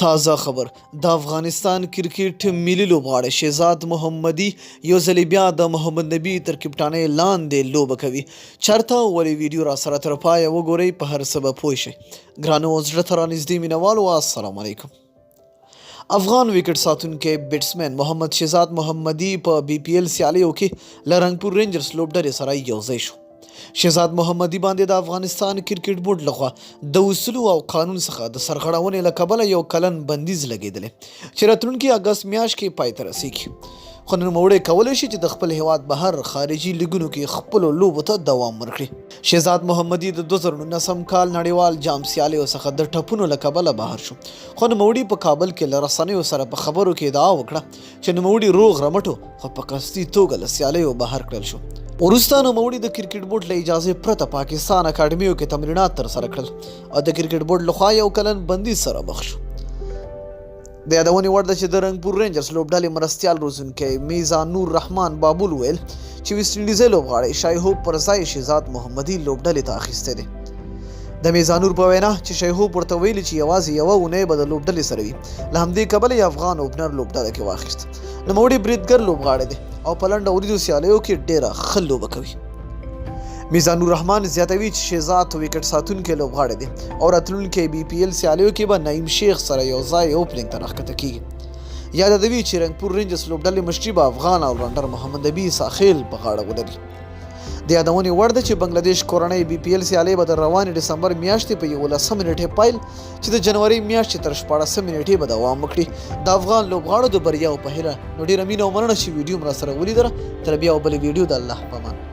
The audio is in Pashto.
تازه خبر د افغانستان کرکټ ملي لوبغاړی شهزاد محمدي یو ځل بیا د محمد نبي تر کپټانۍ لاندې لوبه کوي. چېرته ولې ویډیو را سره تر پایه وګورئ، په هر څه به پوه شئ. ګرانو زړه ته رانږدې مینوالو، السلام علیکم. افغان وکټ ساتونکی بیټسمین محمد شهزاد محمدي په BPL سیالیو کې له رنګپور رینجرز لوبډلې سره یوځای شو. شهزاد محمدي باندې د افغانستان کرکټ بورډ لخوا د اصولو او قانون څخه د سرغړونې له کبله یو کلن بندیز لګېدلی چې راتلونکي اګست میاشت کې پای ته رسیږي. خو نوموړی کولی شي چې د خپل هیواد بهر خارجي لیګونو کې خپلو لوبو ته دوام ورکړي. شهزاد محمدي د 2019 کال نړیوال جام سیالیو څخه د ټپونو له کبله بهر شو، خو نوموړي په کابل کې له رسنیو سره په خبرو کې ادعا وکړه چې نوموړي روغ رمټو خو په قصدي توګه له سیالیو بهر کړل شو. وروسته نوموړي د کرکټ بورډ له اجازې پرته پاکستان اکاډمیو کې تمرینات ترسره کړل او د کرکټ بورډ لخوا یو کلن بندیز سره مخ شو. د یادونې وړ ده چې د رنګپور رینجرز لوبډلې مرستیال روزونکی میزان نور رحمان بابول ویل چې ویسټ انډیزي لوبغاړی شای هوپ پر ځای شهزاد محمدي لوبډلې ته اخیستی دی. د میزان نور په وینا چې شای هوپ ورته ویلي چې یوازې یوه اونۍ به د لوبډلې سره وي، له همدې کبله یې افغان اوپنر لوبډله کې واخیست. نوموړي بریدګر لوبغاړی دی او په لنډه وریدو سیالیو کې ډېره ښه لوبه کوي. میزان نور رحمان زیاتوي چې شهزاد وکټ ساتونکی لوبغاړی دی او راتلونکي BPL سیالیو کې به نعیم شیخ سره یو ځای اوپننګ ته راښکته کیږي. یادوي چې رنګپور رینجرز لوبډلې مشري به افغان آلراونډر محمد نبي ساخیل په غاړه ولري. د یادونې وړ ده چې بنګلادیش کورنۍ BPL سیالۍ به د روانې ډسمبر میاشتې په 11 نیټې پیل چې د جنوري میاشتې تر 14 نیټې به دوام وکړي. د افغان لوبغاړو د بریاو په هیله نو ډېره مینه او مننه چې ویډیو مو راسره ولیدله. تر بیا او بلې ویډیو د الله په امان.